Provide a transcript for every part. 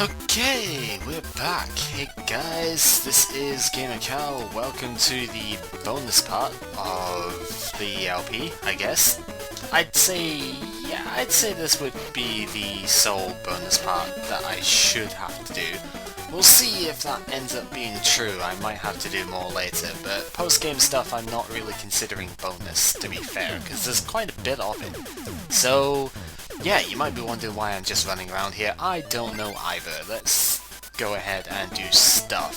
Okay, we're back. Hey guys, this is Gamer Cal. Welcome to the bonus part of the LP, I guess. I'd say this would be the sole bonus part that I should have to do. We'll see if that ends up being true. I might have to do more later, but post-game stuff I'm not really considering bonus, to be fair, because there's quite a bit of it. So, yeah, you might be wondering why I'm just running around here. I don't know either. Let's go ahead and do stuff.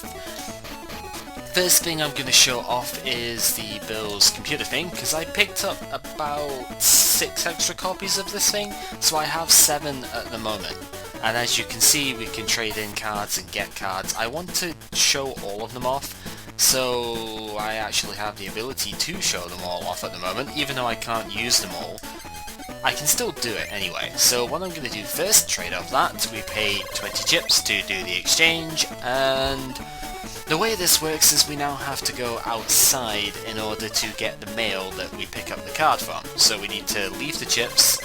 First thing I'm going to show off is the Bill's computer thing, because I picked up about 6 extra copies of this thing, so I have 7 at the moment. And as you can see, we can trade in cards and get cards. I want to show all of them off, so I actually have the ability to show them all off at the moment, even though I can't use them all. I can still do it anyway, so what I'm going to do first, trade off that, we pay 20 chips to do the exchange, and the way this works is we now have to go outside in order to get the mail that we pick up the card from. So we need to leave the chips,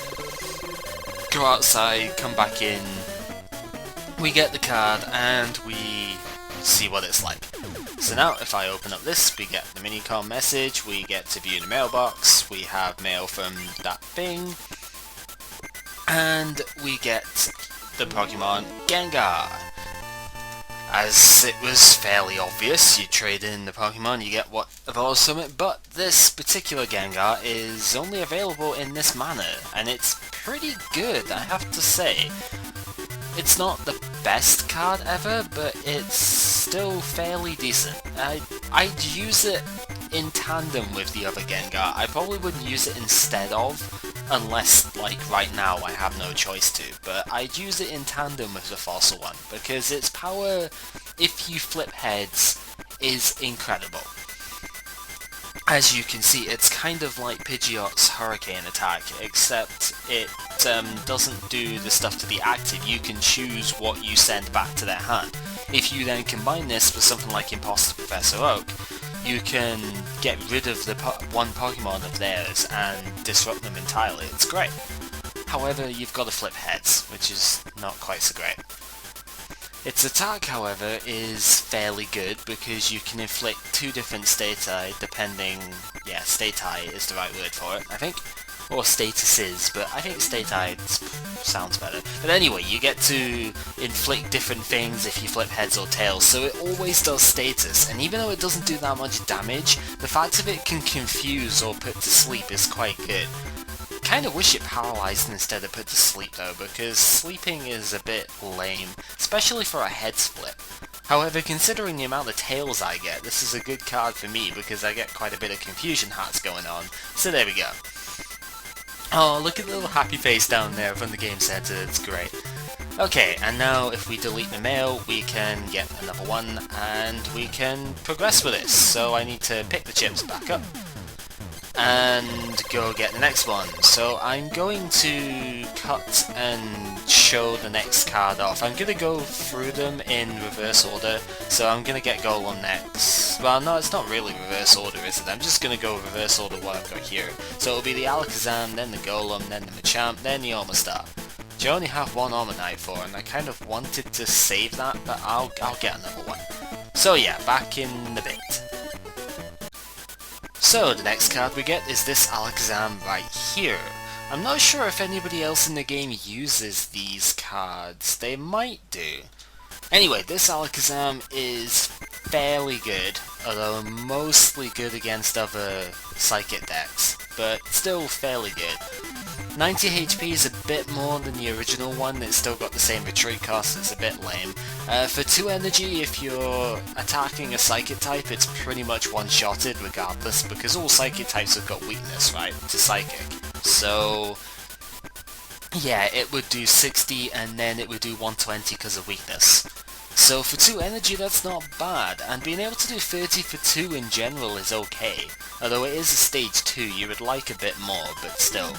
go outside, come back in, we get the card, and we see what it's like. So now, if I open up this, we get the minicom message, we get to view the mailbox, we have mail from that thing, and we get the Pokemon Gengar. As it was fairly obvious, you trade in the Pokemon, you get what evolves from it, but this particular Gengar is only available in this manner, and it's pretty good, I have to say. It's not the best card ever, but it's still fairly decent. I'd use it in tandem with the other Gengar. I probably wouldn't use it instead of, unless, like, right now I have no choice to, but I'd use it in tandem with the fossil one, because its power, if you flip heads, is incredible. As you can see, it's kind of like Pidgeot's Hurricane attack, except it doesn't do the stuff to the active. You can choose what you send back to their hand. If you then combine this with something like Imposter Professor Oak, you can get rid of the one Pokemon of theirs and disrupt them entirely. It's great. However, you've got to flip heads, which is not quite so great. Its attack, however, is fairly good because you can inflict 2 different stati depending... yeah, stati is the right word for it, I think. Or statuses, but I think stati sounds better. But anyway, you get to inflict different things if you flip heads or tails, so it always does status, and even though it doesn't do that much damage, the fact of it can confuse or put to sleep is quite good. Kinda wish it paralyzed instead of put to sleep though, because sleeping is a bit lame, especially for a head split. However, considering the amount of tails I get, this is a good card for me because I get quite a bit of confusion hats going on, so there we go. Oh, look at the little happy face down there from the game center, it's great. Okay, and now if we delete the mail, we can get another one, and we can progress with this. So I need to pick the chips back up, and go get the next one. So I'm going to cut and show the next card off. I'm going to go through them in reverse order, so I'm going to get Golem next. Well, no, it's not really reverse order, is it? I'm just going to go reverse order what I've got here. So it'll be the Alakazam, then the Golem, then the Machamp, then the Omastar. Which I only have one Omanyte for, and I kind of wanted to save that, but I'll get another one. So yeah, back in a bit. So, the next card we get is this Alakazam right here. I'm not sure if anybody else in the game uses these cards. They might do. Anyway, this Alakazam is fairly good, although mostly good against other Psychic decks, but still fairly good. 90 HP is a bit more than the original one, it's still got the same retreat cost, it's a bit lame. For 2 energy, if you're attacking a Psychic type, it's pretty much one-shotted regardless, because all Psychic types have got weakness, right, to Psychic. So, yeah, it would do 60 and then it would do 120 because of weakness. So for 2 energy that's not bad, and being able to do 30 for 2 in general is okay. Although it is a stage 2, you would like a bit more, but still.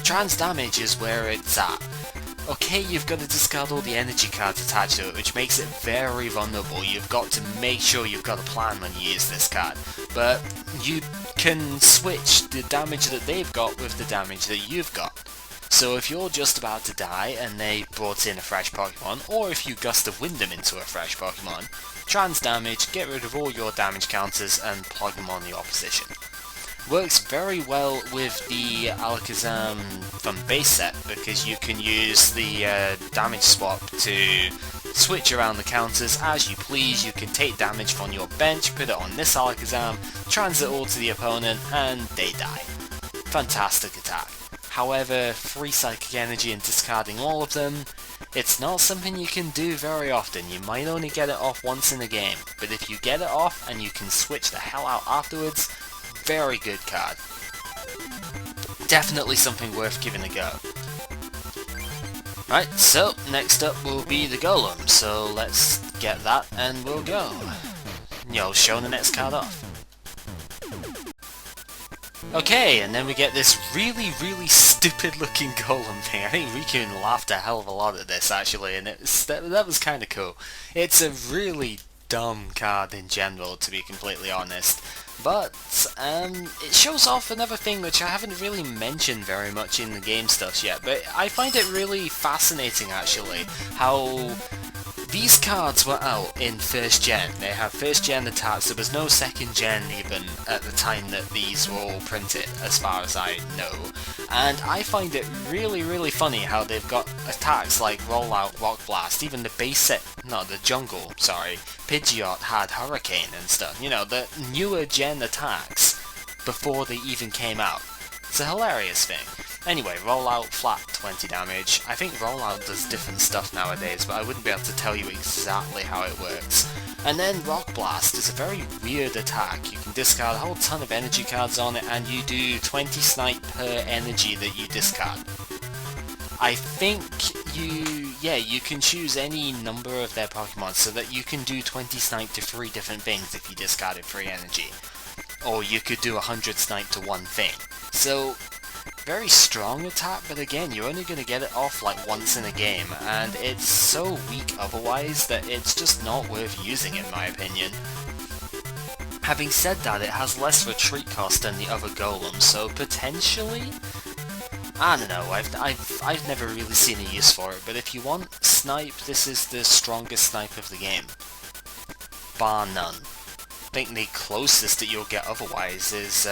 Trans damage is where it's at. Okay, you've got to discard all the energy cards attached to it, which makes it very vulnerable. You've got to make sure you've got a plan when you use this card. But you can switch the damage that they've got with the damage that you've got. So if you're just about to die and they brought in a fresh Pokemon, or if you gust of wind them into a fresh Pokemon, trans damage, get rid of all your damage counters and plug them on the opposition. Works very well with the Alakazam from base set because you can use the damage swap to switch around the counters as you please. You can take damage from your bench, put it on this Alakazam, transit all to the opponent, and they die. Fantastic attack. However, free Psychic Energy and discarding all of them, it's not something you can do very often. You might only get it off once in a game, but if you get it off and you can switch the hell out afterwards, very good card. Definitely something worth giving a go. Right, so next up will be the Golem, so let's get that and we'll go. Show the next card off. Okay, and then we get this really stupid looking Golem thing. I think Rikun laughed a hell of a lot at this actually, and that was kind of cool. It's a really dumb card in general, to be completely honest. But it shows off another thing which I haven't really mentioned very much in the game stuff yet, but I find it really fascinating actually, how these cards were out in first gen. They have first gen attacks, there was no second gen even at the time that these were all printed, as far as I know. And I find it really funny how they've got attacks like Rollout, Rock Blast, even the base set, no, the jungle, sorry, Pidgeot had Hurricane and stuff, the newer gen attacks before they even came out. It's a hilarious thing. Anyway, Rollout flat 20 damage. I think Rollout does different stuff nowadays, but I wouldn't be able to tell you exactly how it works. And then Rock Blast is a very weird attack. You can discard a whole ton of energy cards on it, and you do 20 snipe per energy that you discard. I think you can choose any number of their Pokemon so that you can do 20 snipe to 3 different things if you discarded 3 energy. Or you could do 100 snipe to 1 thing. So, very strong attack, but again, you're only going to get it off like once in a game, and it's so weak otherwise that it's just not worth using in my opinion. Having said that, it has less retreat cost than the other Golems, so potentially, I don't know, I've never really seen a use for it, but if you want Snipe, this is the strongest Snipe of the game. Bar none. I think the closest that you'll get otherwise is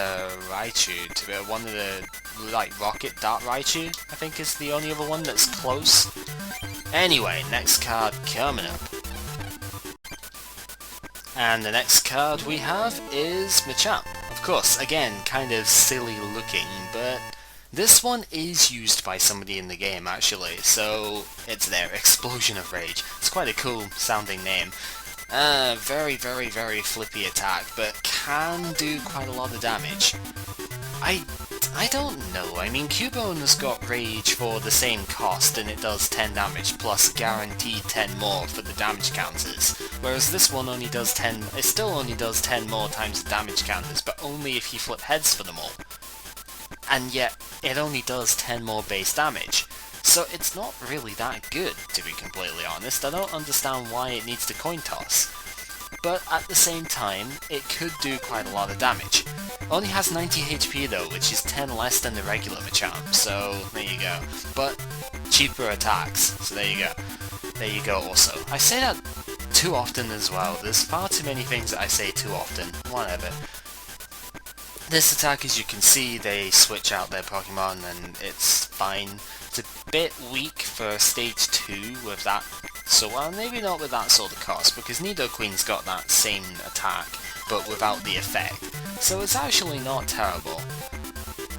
Raichu, to one of the, Rocket Dart Raichu, I think is the only other one that's close. Anyway, next card coming up. And the next card we have is Machamp. Of course, again, kind of silly looking, but this one is used by somebody in the game actually, so it's there, Explosion of Rage. It's quite a cool sounding name. Very flippy attack, but can do quite a lot of damage. I don't know, I mean Cubone has got Rage for the same cost and it does 10 damage plus guaranteed 10 more for the damage counters, whereas this one only does 10, it still only does 10 more times the damage counters, but only if you flip heads for them all. And yet, it only does 10 more base damage. So it's not really that good, to be completely honest. I don't understand why it needs to coin toss. But at the same time, it could do quite a lot of damage. Only has 90 HP though, which is 10 less than the regular Machamp, so there you go. But cheaper attacks, so there you go. There you go also. I say that too often as well. There's far too many things that I say too often. Whatever. This attack, as you can see, they switch out their Pokemon and it's fine. It's a bit weak for stage 2 with that, so well, maybe not with that sort of cost, because Nidoqueen's got that same attack, but without the effect. So it's actually not terrible.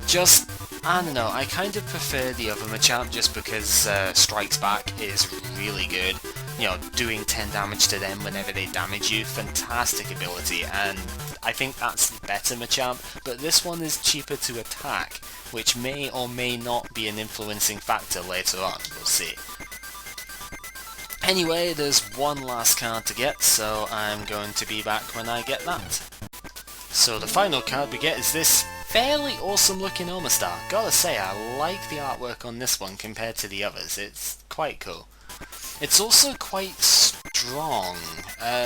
Just, I don't know, I kind of prefer the other Machamp just because Strikes Back is really good. Doing 10 damage to them whenever they damage you, fantastic ability, and I think that's the better Machamp, but this one is cheaper to attack, which may or may not be an influencing factor later on, we'll see. Anyway, there's one last card to get, so I'm going to be back when I get that. So the final card we get is this fairly awesome looking Omastar. Gotta say, I like the artwork on this one compared to the others, it's quite cool. It's also quite strong,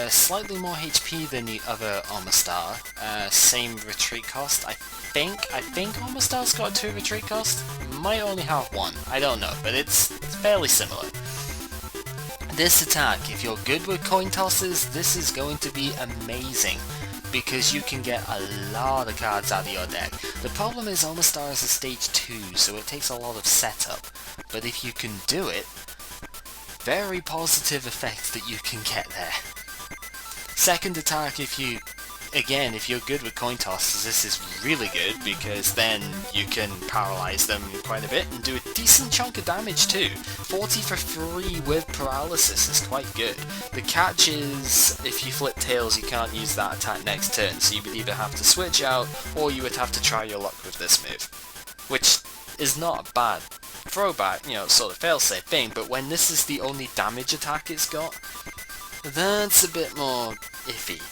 slightly more HP than the other Omastar, same retreat cost, I think Omastar's got a 2 retreat cost? might only have one, I don't know, but it's fairly similar. This attack, if you're good with coin tosses, this is going to be amazing, because you can get a lot of cards out of your deck. The problem is Omastar is a stage 2, so it takes a lot of setup, but if you can do it, very positive effect that you can get there. Second attack, if you're good with coin tosses, this is really good, because then you can paralyze them quite a bit and do a decent chunk of damage too. 40 for free with paralysis is quite good. The catch is, if you flip tails, you can't use that attack next turn, so you would either have to switch out, or you would have to try your luck with this move. Which is not a bad throwback, sort of failsafe thing, but when this is the only damage attack it's got, that's a bit more iffy.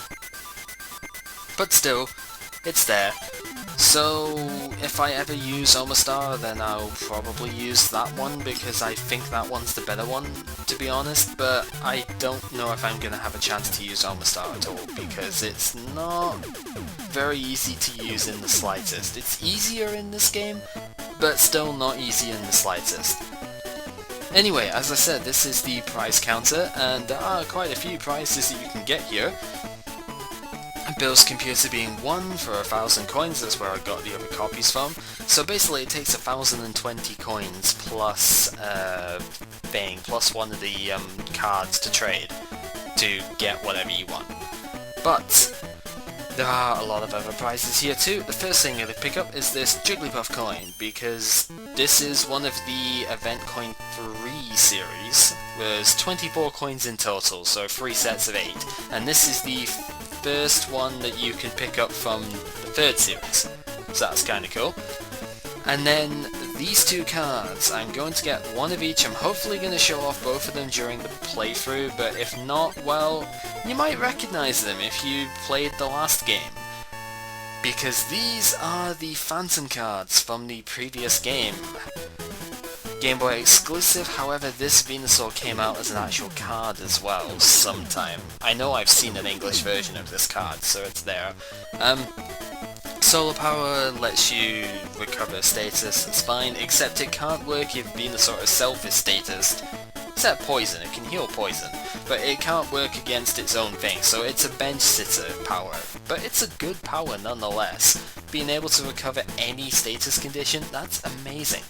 But still, it's there. So if I ever use Omastar, then I'll probably use that one, because I think that one's the better one, to be honest, but I don't know if I'm going to have a chance to use Omastar at all, because it's not very easy to use in the slightest. It's easier in this game, but still not easy in the slightest. Anyway, as I said, this is the prize counter, and there are quite a few prizes that you can get here. Bill's computer being 1 for 1,000 coins, that's where I got the other copies from. So basically it takes 1,020 coins plus plus one of the cards to trade to get whatever you want. But there are a lot of other prizes here too. The first thing I'm going to pick up is this Jigglypuff coin, because this is one of the Event Coin 3 series. There's 24 coins in total, so 3 sets of 8. And this is the first one that you can pick up from the 3rd series. So that's kind of cool. And then these 2 cards, I'm going to get one of each. I'm hopefully going to show off both of them during the playthrough, but if not, well, you might recognize them if you played the last game. Because these are the Phantom cards from the previous game. Game Boy exclusive, however this Venusaur came out as an actual card as well sometime. I know I've seen an English version of this card, so it's there. Solar Power lets you recover status, it's fine, except it can't work if Venusaur itself is status. Except poison, it can heal poison, but it can't work against its own thing, so it's a bench sitter power. But it's a good power nonetheless. Being able to recover any status condition, that's amazing.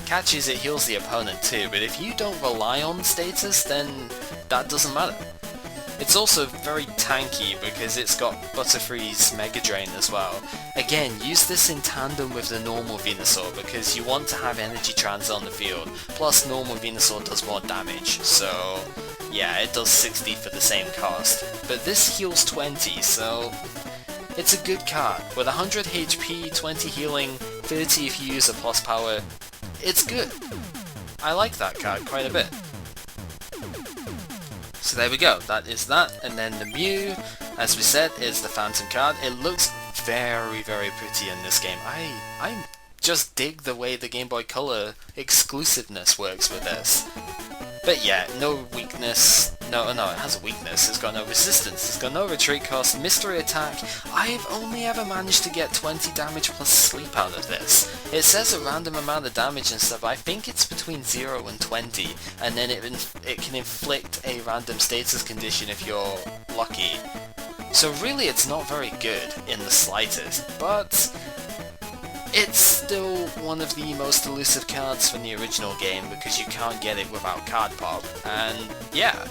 Catch is it heals the opponent too, but if you don't rely on status, then that doesn't matter. It's also very tanky because it's got Butterfree's Mega Drain as well. Again, use this in tandem with the normal Venusaur because you want to have energy trans on the field, plus normal Venusaur does more damage, so yeah, it does 60 for the same cost. But this heals 20, so it's a good card. With 100 HP, 20 healing, 30 if you use a plus power, it's good. I like that card quite a bit. So there we go, that is that, and then the Mew, as we said, is the Phantom card. It looks very, very pretty in this game. I just dig the way the Game Boy Color exclusiveness works with this. But yeah, no weakness, no, it has a weakness, it's got no resistance, it's got no retreat cost, mystery attack. I've only ever managed to get 20 damage plus sleep out of this. It says a random amount of damage and stuff, I think it's between 0 and 20, and then it can inflict a random status condition if you're lucky. So really it's not very good in the slightest, but it's still one of the most elusive cards from the original game because you can't get it without card pop, and yeah,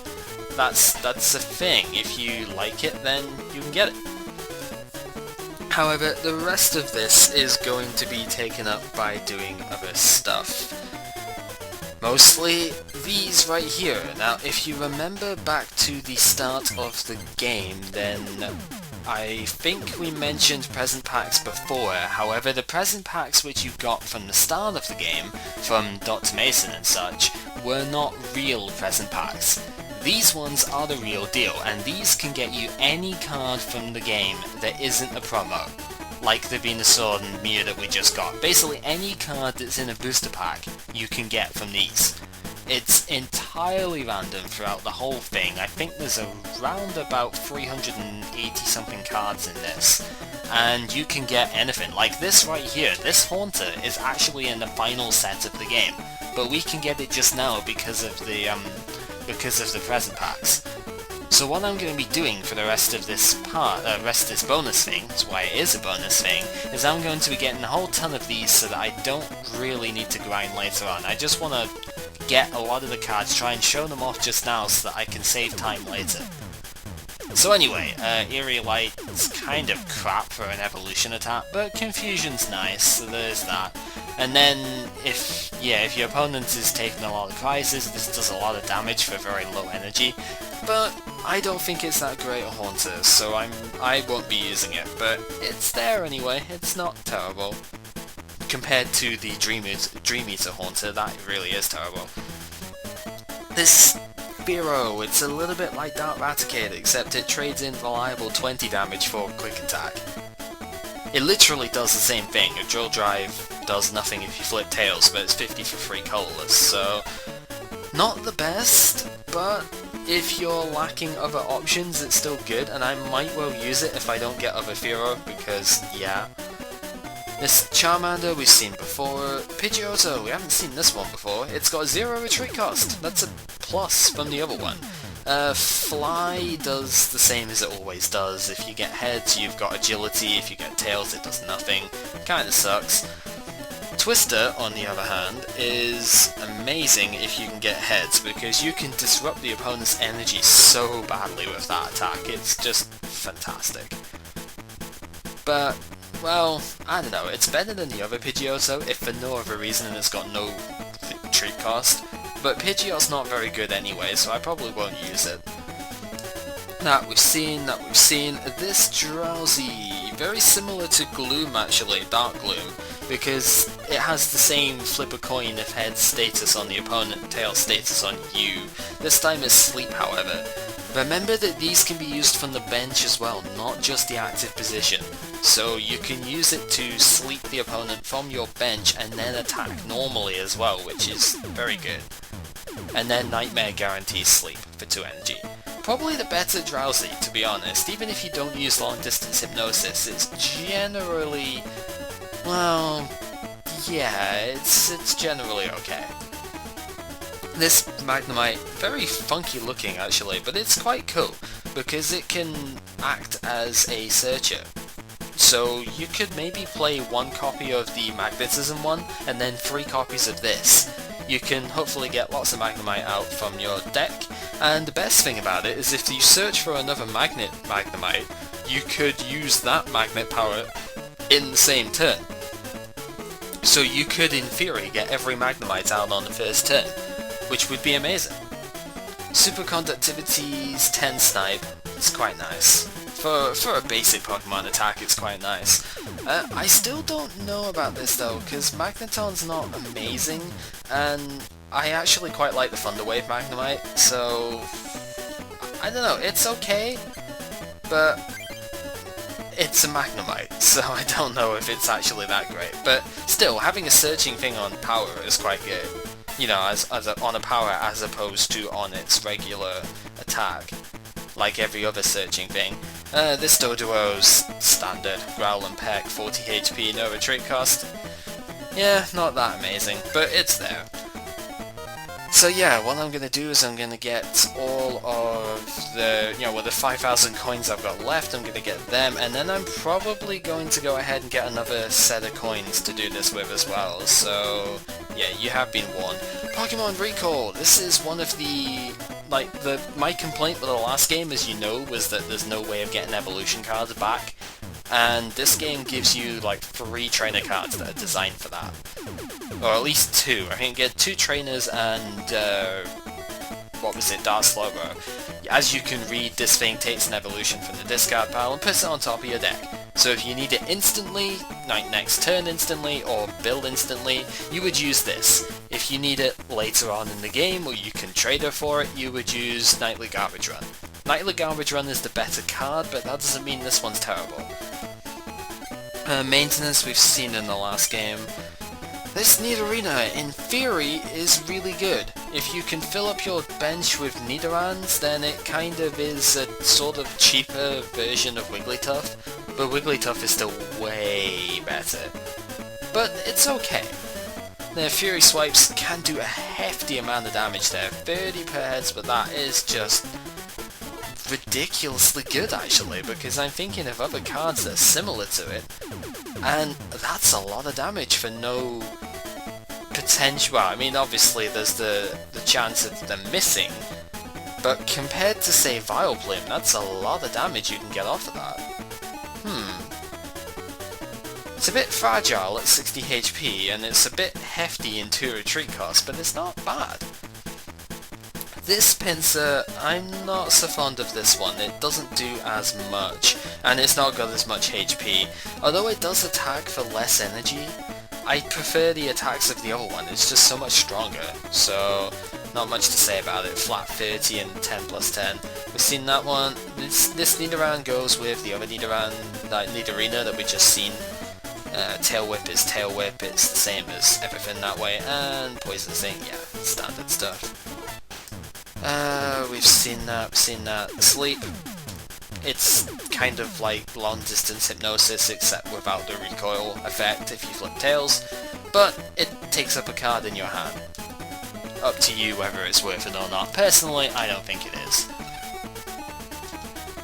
that's a thing. If you like it, then you can get it. However, the rest of this is going to be taken up by doing other stuff. Mostly these right here. Now, if you remember back to the start of the game, then I think we mentioned present packs before. However, the present packs which you got from the start of the game, from Dr. Mason and such, were not real present packs. These ones are the real deal, and these can get you any card from the game that isn't a promo. Like the Venusaur and Mew that we just got. Basically any card that's in a booster pack, you can get from these. It's entirely random throughout the whole thing. I think there's around about 380 something cards in this. and you can get anything. Like this right here, this Haunter is actually in the final set of the game, but we can get it just now because of the present packs. So what I'm going to be doing for the rest of this bonus thing, that's why it is a bonus thing, is I'm going to be getting a whole ton of these so that I don't really need to grind later on. I just want to get a lot of the cards, try and show them off just now so that I can save time later. So anyway, Eerie Light's kind of crap for an evolution attack, but Confusion's nice, so there's that. And then, if your opponent is taking a lot of prizes, this does a lot of damage for very low energy, but I don't think it's that great a Haunter, so I won't be using it, but it's there anyway, it's not terrible. Compared to the Dream Eater Haunter, that really is terrible. This Spearow, it's a little bit like Dark Raticate, except it trades in reliable 20 damage for quick attack. It literally does the same thing. A Drill Drive does nothing if you flip tails, but it's 50 for free colorless, so not the best, but if you're lacking other options, it's still good, and I might well use it if I don't get other Fearow, because, yeah. This Charmander we've seen before. Pidgeotto, we haven't seen this one before. It's got 0 retreat cost. That's a plus from the other one. Fly does the same as it always does. If you get heads, you've got agility. If you get tails, it does nothing. Kinda sucks. Twister, on the other hand, is amazing if you can get heads, because you can disrupt the opponent's energy so badly with that attack. It's just fantastic. But, well, I don't know, it's better than the other Pidgeotto, if for no other reason than it's got no retreat cost. But Pidgeot's not very good anyway, so I probably won't use it. That we've seen. This Drowsy, very similar to Gloom actually, Dark Gloom, because it has the same flip a coin if head status on the opponent, tail status on you. This time it's sleep, however. Remember that these can be used from the bench as well, not just the active position. So you can use it to sleep the opponent from your bench and then attack normally as well, which is very good. And then Nightmare guarantees sleep for 2 energy. Probably the better Drowsy, to be honest. Even if you don't use long distance hypnosis, it's generally, well, yeah, it's generally okay. This Magnemite, very funky looking actually, but it's quite cool, because it can act as a searcher. So you could maybe play 1 copy of the Magnetism one, and then 3 copies of this. You can hopefully get lots of Magnemite out from your deck, and the best thing about it is if you search for another Magnemite, you could use that magnet power in the same turn. So you could, in theory, get every Magnemite out on the first turn, which would be amazing. Superconductivity's 10 Snipe, it's quite nice. For a basic Pokemon attack, it's quite nice. I still don't know about this though, because Magneton's not amazing, and I actually quite like the Thunder Wave Magnemite, so I don't know, it's okay, but it's a Magnemite, so I don't know if it's actually that great. But still, having a searching thing on power is quite good. You know, on a power as opposed to on its regular attack, like every other searching thing. This Doduo's standard, Growl and Peck, 40 HP, no retreat cost. Yeah, not that amazing, but it's there. So yeah, what I'm going to do is I'm going to get all of the, with the 5,000 coins I've got left, I'm going to get them, and then I'm probably going to go ahead and get another set of coins to do this with as well, so yeah, you have been warned. Pokemon Recall! This is one of the, my complaint with the last game, as you know, was that there's no way of getting evolution cards back, and this game gives you like 3 trainer cards that are designed for that. Or at least 2. I think get 2 trainers and, Dark Slowbro. As you can read, this thing takes an evolution from the discard pile and puts it on top of your deck. So if you need it instantly, like next turn instantly, or build instantly, you would use this. If you need it later on in the game, or you can trade it for it, you would use Nightly Garbage Run. Nightly Garbage Run is the better card, but that doesn't mean this one's terrible. Maintenance we've seen in the last game. This Nidorina, in theory, is really good. If you can fill up your bench with Nidorans, then it kind of is a sort of cheaper version of Wigglytuff. but Wigglytuff is still way better. But it's okay. The Fury Swipes can do a hefty amount of damage there, 30 per heads, but that is just ridiculously good actually, because I'm thinking of other cards that are similar to it, and that's a lot of damage for no potential. Well, I mean obviously there's the chance of them missing, but compared to say Vileplume, that's a lot of damage you can get off of that. It's a bit fragile at 60 HP, and it's a bit hefty in 2 retreat costs, but it's not bad. This Pinsir, I'm not so fond of this one. It doesn't do as much, and it's not got as much HP. Although it does attack for less energy, I prefer the attacks of the other one. It's just so much stronger, so not much to say about it. Flat 30 and 10 plus 10. We've seen that one. This Nidoran goes with the other Nidoran, Nidorina that we just seen. Tail Whip is Tail Whip, it's the same as everything that way, and Poison Sting, yeah, standard stuff. We've seen that. Sleep, it's kind of like long distance hypnosis except without the recoil effect if you flip tails, but it takes up a card in your hand. Up to you whether it's worth it or not. Personally, I don't think it is.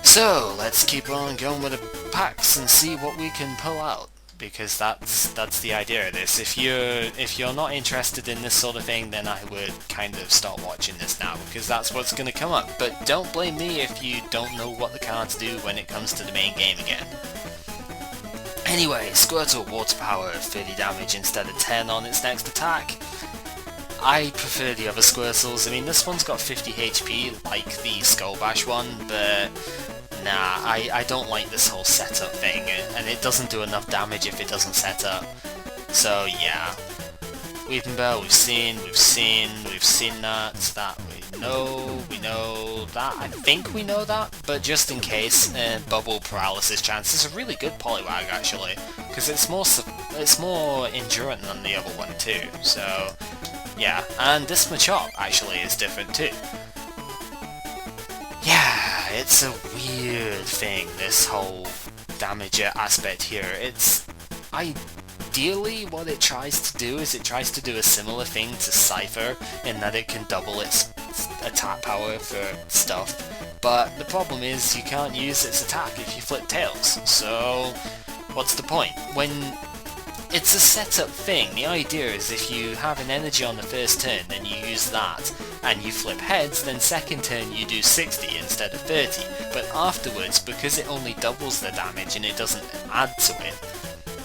So, let's keep on going with the packs and see what we can pull out. Because that's the idea of this. If you're not interested in this sort of thing, then I would kind of stop watching this now, because that's what's going to come up. But don't blame me if you don't know what the cards do when it comes to the main game again. Anyway, Squirtle Water Power, 30 damage instead of 10 on its next attack. I prefer the other Squirtles. I mean, this one's got 50 HP like the Skull Bash one, but nah, I don't like this whole setup thing, and it doesn't do enough damage if it doesn't set up. So yeah, Weeping Bell, we've seen that we know that, I think we know that, but just in case, Bubble Paralysis chance is a really good Poliwag actually, because it's more endurant than the other one too, so yeah, and this Machop actually is different too. Yeah, it's a weird thing, this whole damager aspect here. It's ideally what it tries to do is it tries to do a similar thing to Cypher in that it can double its attack power for stuff, but the problem is you can't use its attack if you flip tails, so what's the point? When it's a setup thing, the idea is if you have an energy on the first turn, then you use that, and you flip heads, then second turn you do 60 instead of 30, but afterwards, because it only doubles the damage and it doesn't add to it,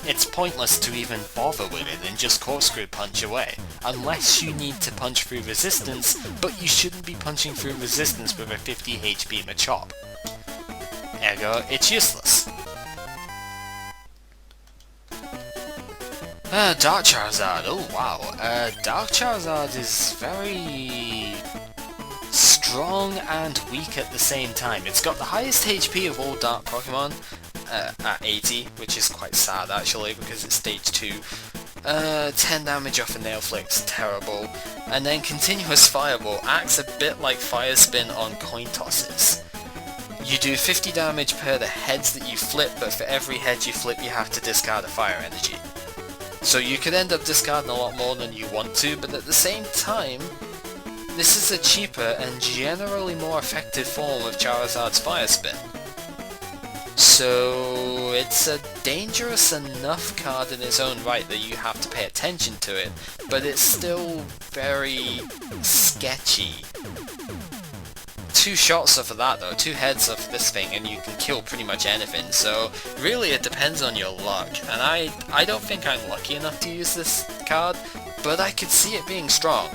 it's pointless to even bother with it and just corkscrew punch away, unless you need to punch through resistance, but you shouldn't be punching through resistance with a 50 HP Machop. Ergo, it's useless. Dark Charizard, oh wow, Dark Charizard is very strong and weak at the same time. It's got the highest HP of all Dark Pokemon, at 80, which is quite sad actually, because it's stage 2. 10 damage off a Nail Flick's terrible, and then Continuous Fireball acts a bit like Fire Spin on coin tosses. You do 50 damage per the heads that you flip, but for every head you flip you have to discard a fire energy. So you could end up discarding a lot more than you want to, but at the same time, this is a cheaper and generally more effective form of Charizard's Fire Spin. So it's a dangerous enough card in its own right that you have to pay attention to it, but it's still very sketchy. 2 shots off of that though, 2 heads off this thing, and you can kill pretty much anything, so really it depends on your luck, and I don't think I'm lucky enough to use this card, but I could see it being strong.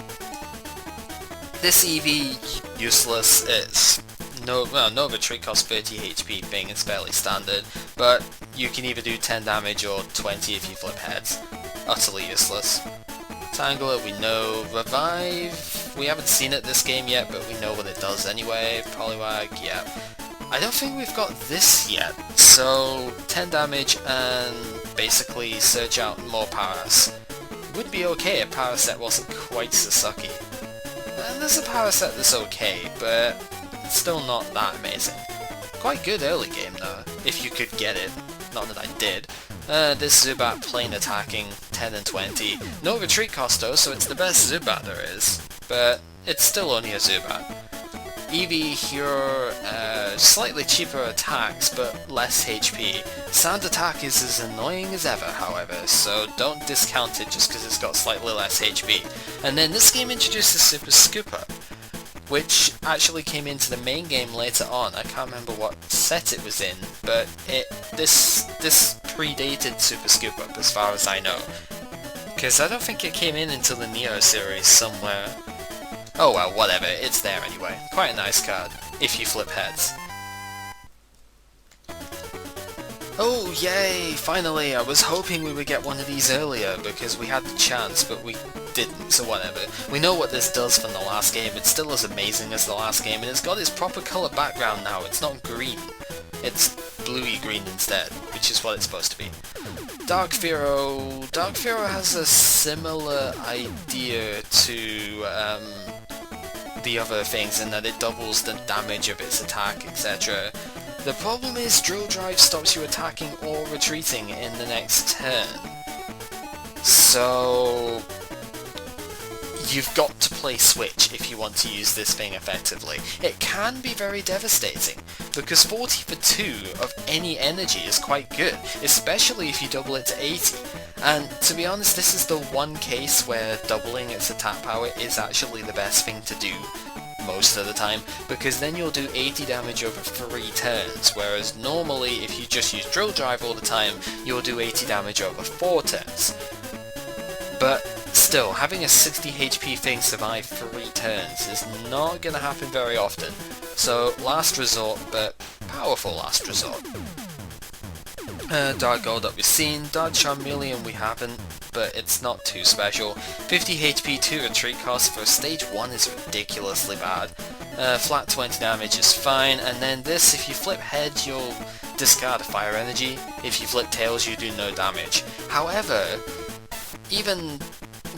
This EV, useless, it's no retreat cost 30 HP thing, it's fairly standard, but you can either do 10 damage or 20 if you flip heads. Utterly useless. Tangler, we know. Revive, we haven't seen it this game yet, but we know what it does anyway. Poliwag, yeah. I don't think we've got this yet, so 10 damage and basically search out more Paras. Would be okay if Paraset wasn't quite so sucky. And there's a Paraset that's okay, but it's still not that amazing. Quite good early game though, if you could get it. not that I did. This Zubat plain attacking 10 and 20. No retreat cost though, so it's the best Zubat there is. But it's still only a Zubat. Eevee here, slightly cheaper attacks, but less HP. Sand attack is as annoying as ever, however, so don't discount it just because it's got slightly less HP. And then this game introduces Super Scooper, which actually came into the main game later on. I can't remember what set it was in, but this predated Super Scoop Up as far as I know. Because I don't think it came in until the Neo series somewhere. Oh well, whatever, it's there anyway. Quite a nice card, if you flip heads. Oh yay, finally! I was hoping we would get one of these earlier because we had the chance, but we didn't, so whatever. We know what this does from the last game. It's still as amazing as the last game, and it's got its proper colour background now. It's not green. It's bluey green instead, which is what it's supposed to be. Dark Fearow. Dark Fearow has a similar idea to the other things in that it doubles the damage of its attack, etc. The problem is Drill Drive stops you attacking or retreating in the next turn. So you've got to play Switch if you want to use this thing effectively. It can be very devastating, because 40 for 2 of any energy is quite good, especially if you double it to 80. And to be honest, this is the one case where doubling its attack power is actually the best thing to do most of the time, because then you'll do 80 damage over 3 turns, whereas normally if you just use Drill Drive all the time, you'll do 80 damage over 4 turns. But still, having a 60 HP thing survive 3 turns is not going to happen very often, so last resort, but powerful last resort. Dark Golduck we've seen, Dark Charmeleon we haven't, but it's not too special. 50 HP 2 retreat cost for stage 1 is ridiculously bad. Flat 20 damage is fine, and then this, if you flip heads you'll discard fire energy, if you flip tails you do no damage. However, even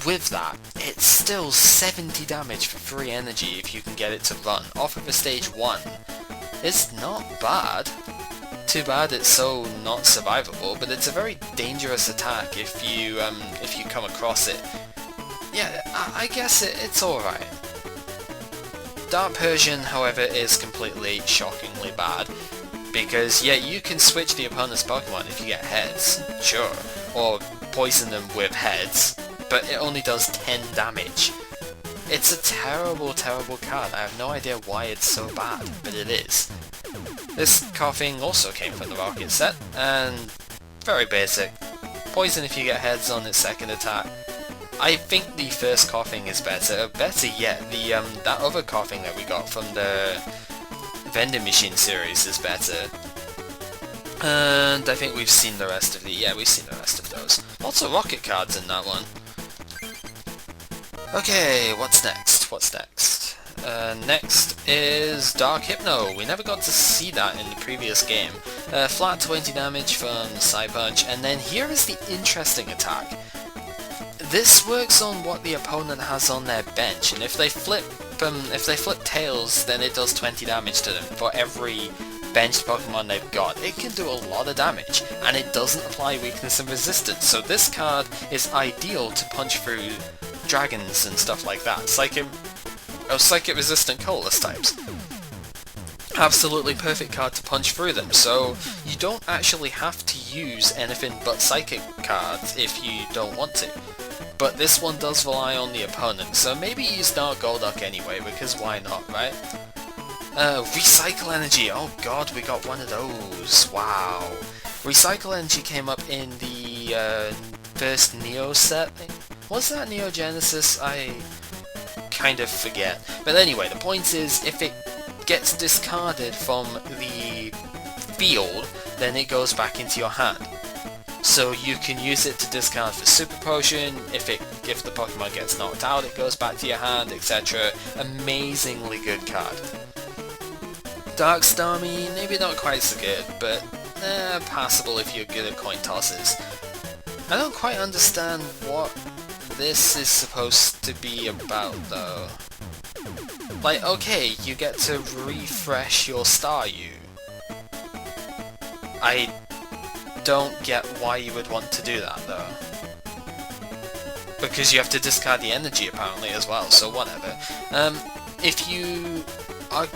with that, it's still 70 damage for 3 energy if you can get it to run, off of a stage 1. It's not bad. Too bad it's so not survivable, but it's a very dangerous attack if you come across it. Yeah, I guess it's alright. Dark Persian, however, is completely shockingly bad, because yeah, you can switch the opponent's Pokemon if you get heads, sure, or poison them with heads, but it only does 10 damage. It's a terrible, terrible card. I have no idea why it's so bad, but it is. This coughing also came from the Rocket set, and very basic. Poison if you get heads on its second attack. I think the first coughing is better. Better yet, the that other coughing that we got from the vending machine series is better. And I think we've seen the rest of we've seen the rest of those. Lots of rocket cards in that one. Okay, what's next? What's next? Next is Dark Hypno. We never got to see that in the previous game. Flat 20 damage from Side Punch, and then here is the interesting attack. This works on what the opponent has on their bench, and if they flip tails, then it does 20 damage to them for every benched Pokemon they've got. It can do a lot of damage, and it doesn't apply weakness and resistance, so this card is ideal to punch through dragons and stuff like that. Psychic resistant colorless types. Absolutely perfect card to punch through them, so you don't actually have to use anything but Psychic cards if you don't want to. But this one does rely on the opponent, so maybe use Dark Golduck anyway, because why not, right? Recycle Energy, oh god, we got one of those, wow. Recycle Energy came up in the first Neo set. Was that Neo Genesis? I kind of forget. But anyway, the point is, if it gets discarded from the field, then it goes back into your hand. So you can use it to discard for Super Potion. If the Pokemon gets knocked out, it goes back to your hand, etc. Amazingly good card. Dark Starmie, maybe not quite so good, but passable if you're good at coin tosses. I don't quite understand what this is supposed to be about, though. Like, okay, you get to refresh your Staryu. I don't get why you would want to do that though. Because you have to discard the energy apparently as well, so whatever. If you are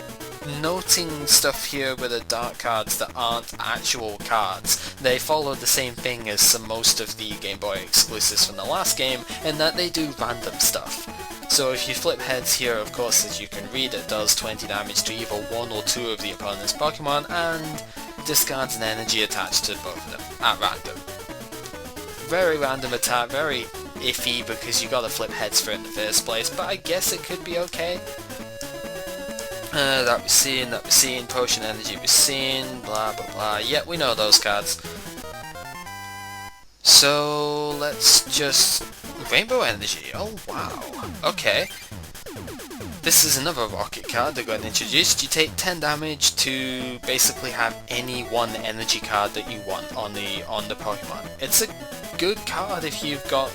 noting stuff here with the dark cards that aren't actual cards, they follow the same thing as most of the Game Boy exclusives from the last game, in that they do random stuff. So if you flip heads here, of course, as you can read, it does 20 damage to either one or two of the opponent's Pokemon, and discards an energy attached to both of them, at random. Very random attack, very iffy because you gotta flip heads for it in the first place, but I guess it could be okay. That we've seen, Potion Energy we've seen, blah blah blah, yeah, we know those cards. So, let's just... Rainbow Energy, oh wow, okay. This is another rocket card that got introduced. You take 10 damage to basically have any one energy card that you want on the Pokemon. It's a good card if you've got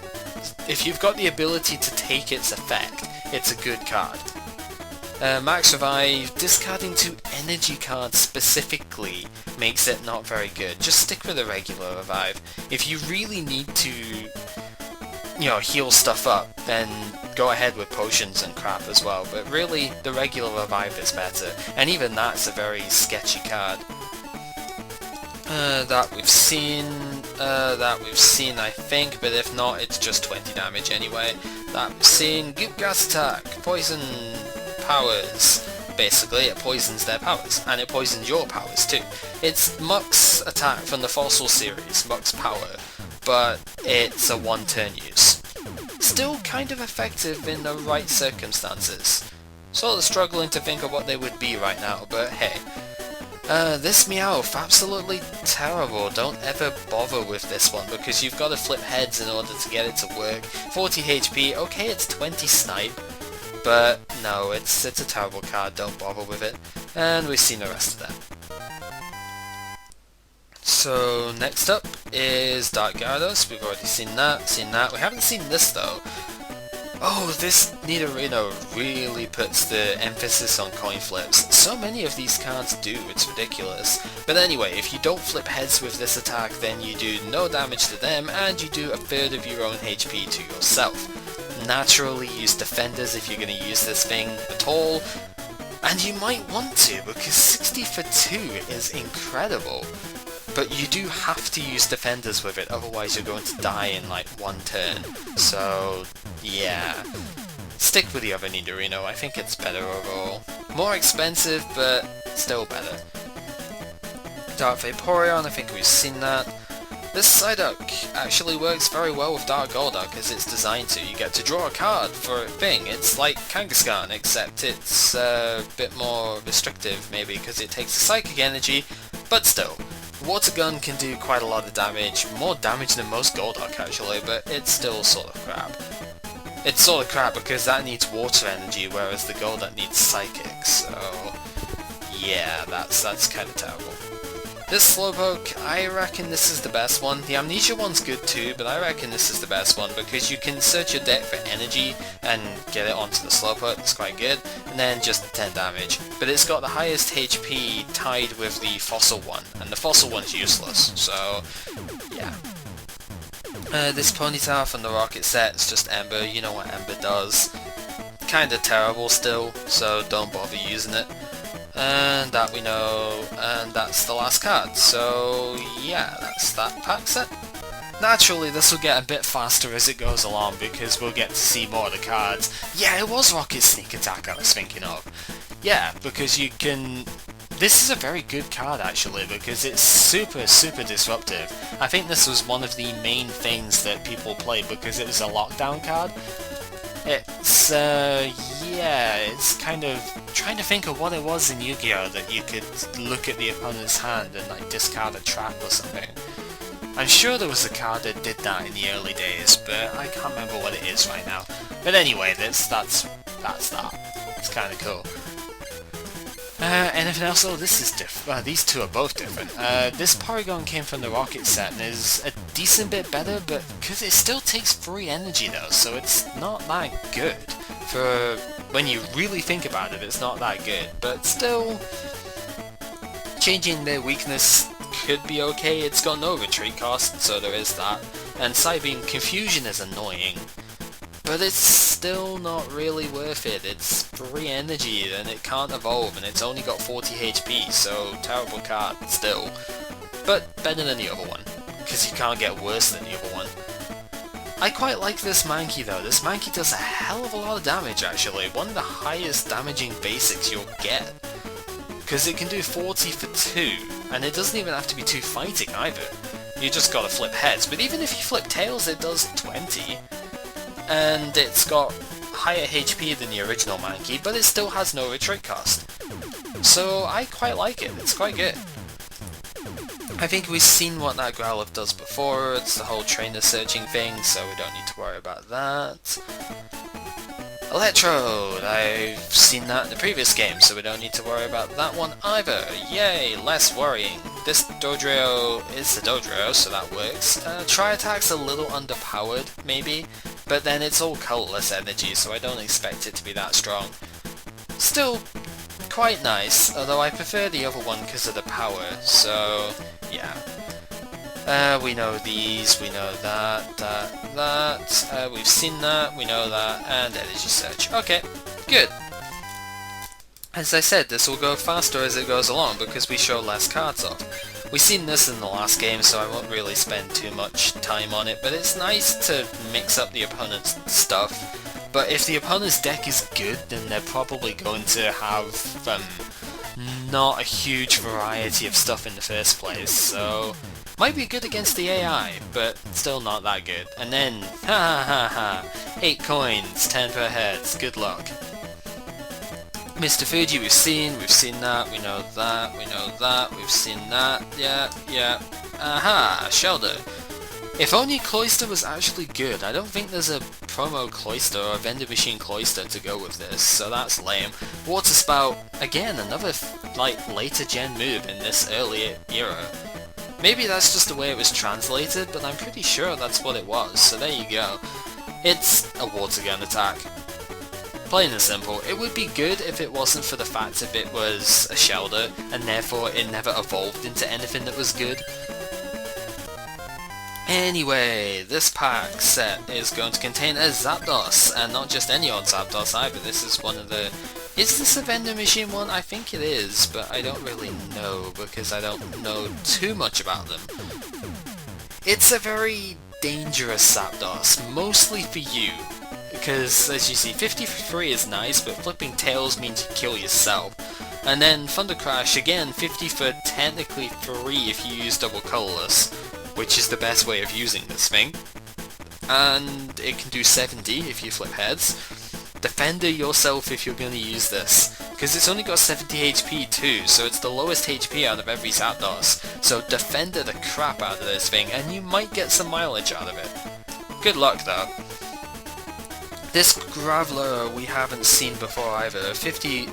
the ability to take its effect. It's a good card. Max Revive, discarding 2 energy cards specifically makes it not very good. Just stick with a regular Revive. If you really need to, you know, heal stuff up, then go ahead with potions and crap as well, but really the regular Revive is better, and even that's a very sketchy card. That we've seen I think, but if not, it's just 20 damage anyway. That we've seen, Goop Gas Attack, Poison powers. Basically, it poisons their powers, and it poisons your powers too. It's Muck's attack from the Fossil series, Muck's power, but it's a one-turn use. Still kind of effective in the right circumstances. Sort of struggling to think of what they would be right now, but hey. This Meowth, absolutely terrible. Don't ever bother with this one, because you've got to flip heads in order to get it to work. 40 HP, okay, it's 20 snipe, but no, it's a terrible card, don't bother with it. And we've seen the rest of them. So next up is Dark Gyarados. We've already seen that. We haven't seen this though. Oh, this Nidorino really puts the emphasis on coin flips. So many of these cards do, it's ridiculous. But anyway, if you don't flip heads with this attack, then you do no damage to them, and you do a third of your own HP to yourself. Naturally use defenders if you're going to use this thing at all, and you might want to, because 60 for 2 is incredible. But you do have to use defenders with it, otherwise you're going to die in like one turn. So, yeah. Stick with the other Nidorino, I think it's better overall. More expensive, but still better. Dark Vaporeon, I think we've seen that. This Psyduck actually works very well with Dark Golduck as it's designed to. You get to draw a card for a thing. It's like Kangaskhan, except it's a bit more restrictive maybe because it takes a Psychic Energy, but still. Water Gun can do quite a lot of damage, more damage than most Golduck actually, but it's still sort of crap. It's sort of crap because that needs Water Energy, whereas the Golduck needs Psychic, so yeah, that's kind of terrible. This Slowpoke, I reckon this is the best one. The Amnesia one's good too, but I reckon this is the best one because you can search your deck for energy and get it onto the Slowpoke, it's quite good, and then just 10 damage. But it's got the highest HP tied with the Fossil one, and the Fossil one's useless, so yeah. This Ponyta from the Rocket set, it's just Ember, you know what Ember does. Kinda terrible still, so don't bother using it. And that we know, and that's the last card, so yeah, that's that pack set. Naturally this will get a bit faster as it goes along because we'll get to see more of the cards. Yeah, it was Rocket Sneak Attack I was thinking of. Yeah, because you can... This is a very good card actually because it's super disruptive. I think this was one of the main things that people played because it was a lockdown card. It's, yeah, it's kind of trying to think of what it was in Yu-Gi-Oh! That you could look at the opponent's hand and like discard a trap or something. I'm sure there was a card that did that in the early days, but I can't remember what it is right now. But anyway, that's that. It's kind of cool. Anything else? Oh, this is different. These two are both different. This Porygon came from the Rocket set and is a decent bit better, but because it still takes free energy though, so it's not that good. For when you really think about it, it's not that good, but still, changing their weakness could be okay. It's got no retreat cost, so there is that. And Psybeam Confusion is annoying, but it's still not really worth it. It's 3 energy and it can't evolve, and it's only got 40 HP, so terrible card still. But better than the other one, because you can't get worse than the other one. I quite like this Mankey though. This Mankey does a hell of a lot of damage actually. One of the highest damaging basics you'll get. Because it can do 40 for 2, and it doesn't even have to be 2 fighting either. You just gotta flip heads, but even if you flip tails it does 20. And it's got higher HP than the original Mankey, but it still has no retreat cost. So I quite like it, it's quite good. I think we've seen what that Growlithe does before. It's the whole trainer searching thing, so we don't need to worry about that. Electrode! I've seen that in the previous game, so we don't need to worry about that one either. Yay! Less worrying. This Dodrio is the Dodrio, so that works. Tri-Attack's a little underpowered, maybe, but then it's all colourless energy, so I don't expect it to be that strong. Still quite nice, although I prefer the other one because of the power, so yeah. We know these, we know that, we've seen that, we know that, and energy search. Okay, good. As I said, this will go faster as it goes along because we show less cards off. We've seen this in the last game, so I won't really spend too much time on it, but it's nice to mix up the opponent's stuff. But if the opponent's deck is good, then they're probably going to have not a huge variety of stuff in the first place, so might be good against the AI, but still not that good. And then, ha ha ha, 8 coins, 10 per heads, good luck. Mr. Fuji we've seen that, we know that, we know that, we've seen that, yeah, aha, Shelter. If only Cloyster was actually good. I don't think there's a promo Cloyster or a vending machine Cloyster to go with this, so that's lame. Water Spout, again, another like later gen move in this early era. Maybe that's just the way it was translated, but I'm pretty sure that's what it was, so there you go. It's a water gun attack. Plain and simple. It would be good if it wasn't for the fact that it was a Shelter, and therefore it never evolved into anything that was good. Anyway, this pack set is going to contain a Zapdos, and not just any old Zapdos either. This is one of the... Is this a vending machine one? I think it is, but I don't really know because I don't know too much about them. It's a very dangerous Zapdos, mostly for you, because as you see, 50 for 3 is nice, but flipping tails means you kill yourself. And then Thunder Crash, again, 50 for technically 3 if you use double colorless, which is the best way of using this thing. And it can do 70 if you flip heads. Defender yourself if you're going to use this, because it's only got 70 HP too, so it's the lowest HP out of every Zapdos. So Defender the crap out of this thing, and you might get some mileage out of it. Good luck though. This Graveler we haven't seen before either. 50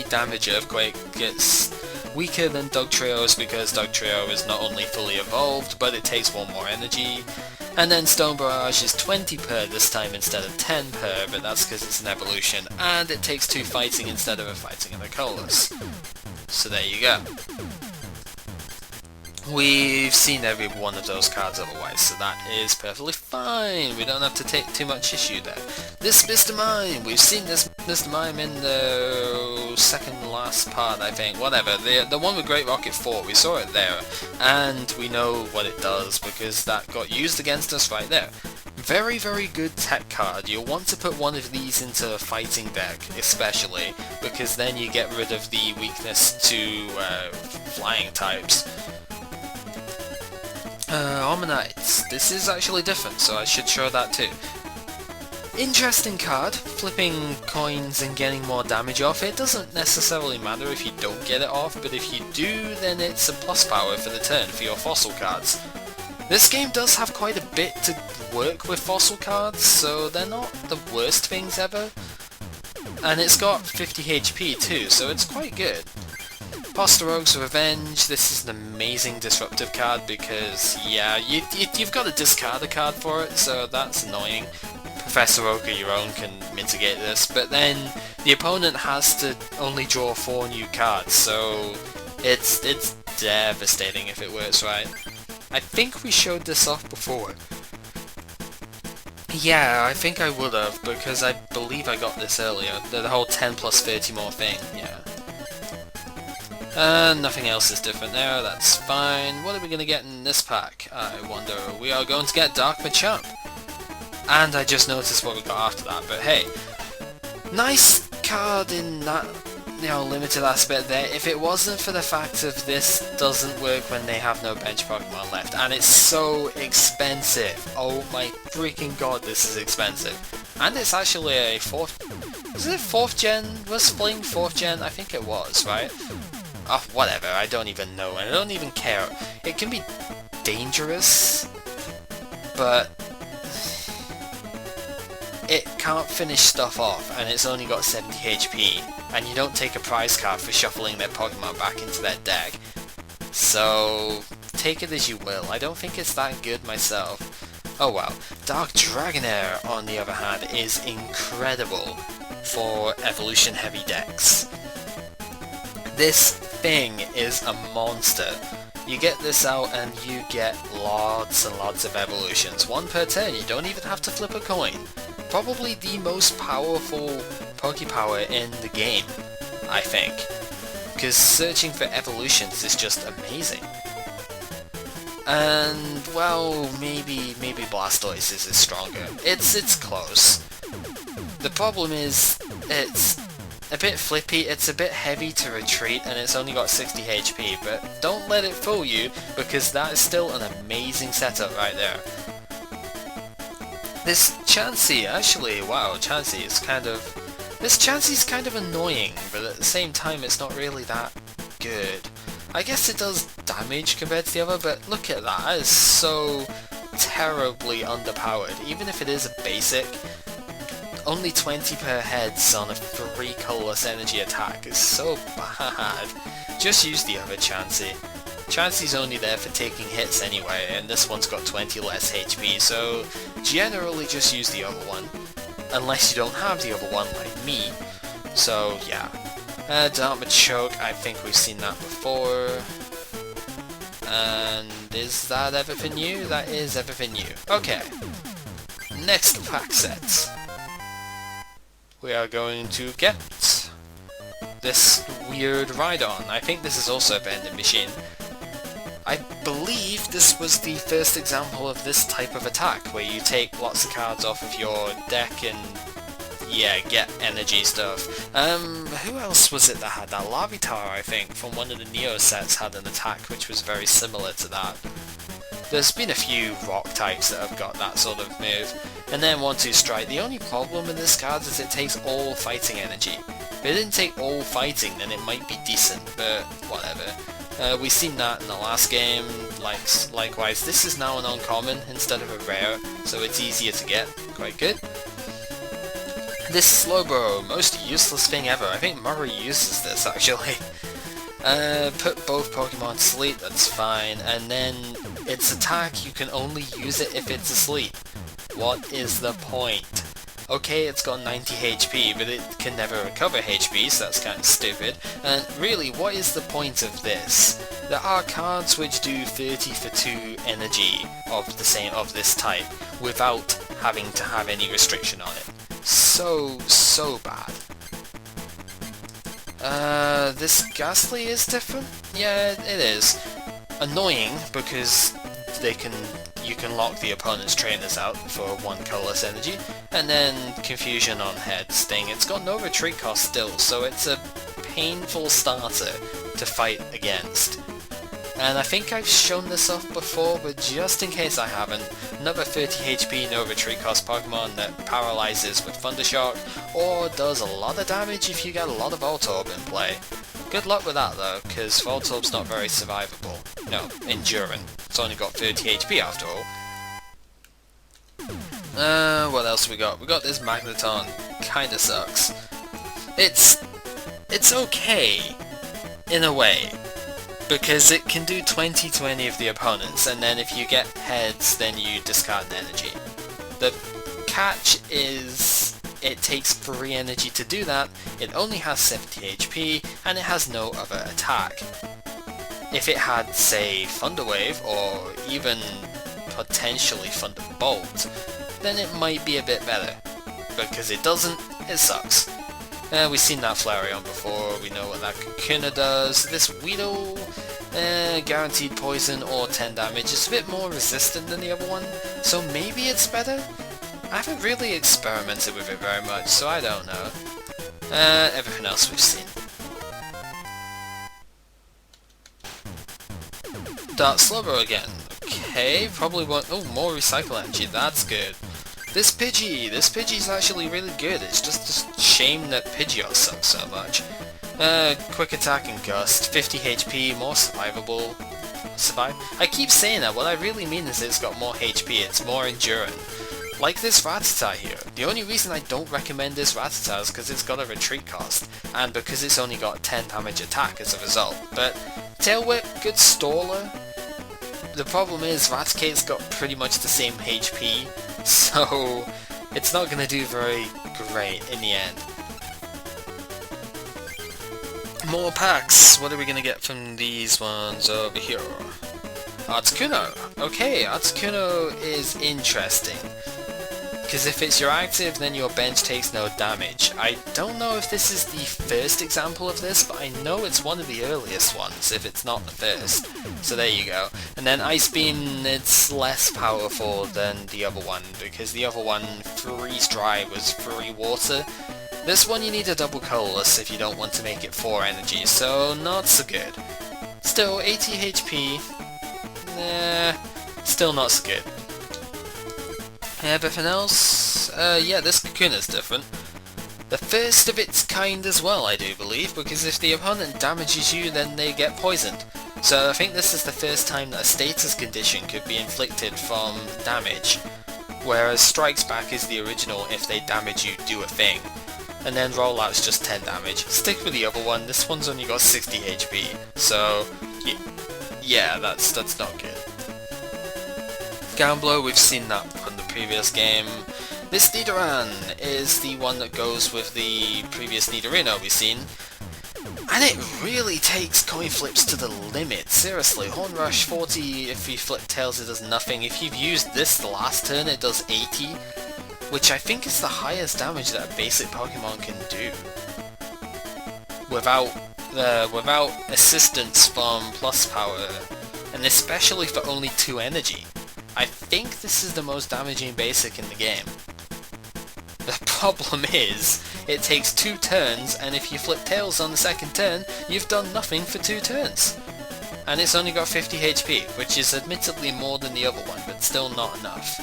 damage Earthquake gets weaker than Dugtrio's because Dugtrio is not only fully evolved, but it takes 1 more energy. And then Stone Barrage is 20 per this time instead of 10 per, but that's because it's an evolution, and it takes 2 fighting instead of a fighting and a colorless. So there you go. We've seen every one of those cards otherwise, so that is perfectly fine. We don't have to take too much issue there. This Mr. Mime, we've seen this Mr. Mime in the second last part, I think. Whatever, the one with Great Rocket 4, we saw it there. And we know what it does, because that got used against us right there. Very, very good tech card. You'll want to put one of these into a fighting deck, especially, because then you get rid of the weakness to flying types. Omanyte. This is actually different, so I should show that too. Interesting card, flipping coins and getting more damage off. It doesn't necessarily matter if you don't get it off, but if you do, then it's a plus power for the turn for your fossil cards. This game does have quite a bit to work with fossil cards, so they're not the worst things ever. And it's got 50 HP too, so it's quite good. Posterogue's Revenge, this is an amazing disruptive card because, yeah, you've got to discard a card for it, so that's annoying. Professor Oak or your own can mitigate this, but then the opponent has to only draw 4 new cards, so it's devastating if it works right. I think we showed this off before. Yeah, I think I would have, because I believe I got this earlier. The whole 10 plus 30 more thing, yeah. Nothing else is different there, that's fine. What are we going to get in this pack? I wonder. We are going to get Dark Machamp. And I just noticed what we got after that, but hey. Nice card in that, limited aspect there. If it wasn't for the fact of this doesn't work when they have no bench Pokemon left, and it's so expensive. Oh my freaking god, this is expensive. And it's actually a 4th... Is it 4th gen? Was Spling 4th gen? I think it was, right? Oh, whatever, I don't even know, and I don't even care. It can be dangerous, but it can't finish stuff off, and it's only got 70 HP, and you don't take a prize card for shuffling their Pokemon back into their deck. So, take it as you will. I don't think it's that good myself. Oh well. Dark Dragonair, on the other hand, is incredible for evolution heavy decks. This thing is a monster. You get this out and you get lots and lots of evolutions. 1 per turn, you don't even have to flip a coin. Probably the most powerful Pokepower in the game, I think. Because searching for evolutions is just amazing. And, well, maybe Blastoise is stronger. It's close. The problem is, it's a bit flippy, it's a bit heavy to retreat, and it's only got 60 HP, but don't let it fool you, because that is still an amazing setup right there. This Chansey, actually, wow, Chansey is kind of... This Chansey's kind of annoying, but at the same time it's not really that good. I guess it does damage compared to the other, but look at that, that is so terribly underpowered. Even if it is a basic, only 20 per heads on a 3 colorless energy attack is so bad. Just use the other Chansey. Chansey's only there for taking hits anyway, and this one's got 20 less HP, so generally just use the other one. Unless you don't have the other one like me. So yeah. Dark Machoke, I think we've seen that before. And is that everything new? That is everything new. Okay. Next pack set. We are going to get this weird Rhydon. I think this is also a vending machine. I believe this was the first example of this type of attack, where you take lots of cards off of your deck and, yeah, get energy stuff. Who else was it that had that? Larvitar, I think, from one of the Neo sets had an attack which was very similar to that. There's been a few rock types that have got that sort of move. And then 1-2 Strike. The only problem with this card is it takes all fighting energy. If it didn't take all fighting, then it might be decent, but whatever. We've seen that in the last game, likewise. This is now an uncommon instead of a rare, so it's easier to get. Quite good. This Slowbro, most useless thing ever. I think Murray uses this, actually. Put both Pokemon to sleep, that's fine, and then its attack, you can only use it if it's asleep. What is the point? Okay, it's got 90 HP, but it can never recover HP, so that's kind of stupid. And really, what is the point of this? There are cards which do 30 for 2 energy of this type, without having to have any restriction on it. So bad. This Ghastly is different? Yeah, it is. Annoying, because you can lock the opponent's trainers out for 1 colorless energy, and then Confusion on Head Sting. It's got no retreat cost still, so it's a painful starter to fight against. And I think I've shown this off before, but just in case I haven't, another 30 HP no retreat cost Pokemon that paralyzes with Thundershock, or does a lot of damage if you get a lot of Voltorb in play. Good luck with that though, because Voltorb's not very survivable. No, enduring. It's only got 30 HP after all. What else we got? We got this Magneton. Kinda sucks. It's okay, in a way, because it can do 20 to any of the opponents, and then if you get heads, then you discard an energy. The catch is it takes 3 energy to do that, it only has 70 HP, and it has no other attack. if it had, say, Thunder Wave, or even potentially Thunderbolt, then it might be a bit better. Because it doesn't, it sucks. We've seen that Flareon before, we know what that Kakuna does. This Weedle, guaranteed poison or 10 damage. It's a bit more resistant than the other one, so maybe it's better? I haven't really experimented with it very much, so I don't know. Everything else we've seen. Dark Slowbro again. Okay, probably won't... Oh, more Recycle Energy, that's good. This Pidgey's actually really good. It's just a shame that Pidgeot sucks so much. Quick Attack and Gust, 50 HP, more survivable. I keep saying that, what I really mean is it's got more HP, it's more enduring. Like this Rattata here. The only reason I don't recommend this Rattata is because it's got a retreat cost, and because it's only got 10 damage attack as a result. But Tail Whip, good staller. The problem is Raticate's got pretty much the same HP, so it's not going to do very great in the end. More packs! What are we going to get from these ones over here? Articuno! Okay, Articuno is interesting. Because if it's your active, then your bench takes no damage. I don't know if this is the first example of this, but I know it's one of the earliest ones, if it's not the first. So there you go. And then Ice Beam, it's less powerful than the other one, because the other one, Freeze Dry, was free water. This one you need a double colorless if you don't want to make it 4 energy, so not so good. Still, 80 HP, still not so good. Everything else? Yeah, this Kakuna's different. The first of its kind as well, I do believe, because if the opponent damages you, then they get poisoned. So I think this is the first time that a status condition could be inflicted from damage, whereas Strikes Back is the original if they damage you, do a thing. And then Rollout's just 10 damage. Stick with the other one, this one's only got 60 HP, so yeah, that's not good. Gambler, we've seen that from the previous game. This Nidoran is the one that goes with the previous Nidorino we've seen. And it really takes coin flips to the limit, seriously. Horn Rush 40, if you flip tails it does nothing. If you've used this the last turn it does 80, which I think is the highest damage that a basic Pokemon can do. Without assistance from plus power, and especially for only 2 energy. I think this is the most damaging basic in the game. The problem is, it takes 2 turns, and if you flip tails on the second turn, you've done nothing for 2 turns. And it's only got 50 HP, which is admittedly more than the other one, but still not enough.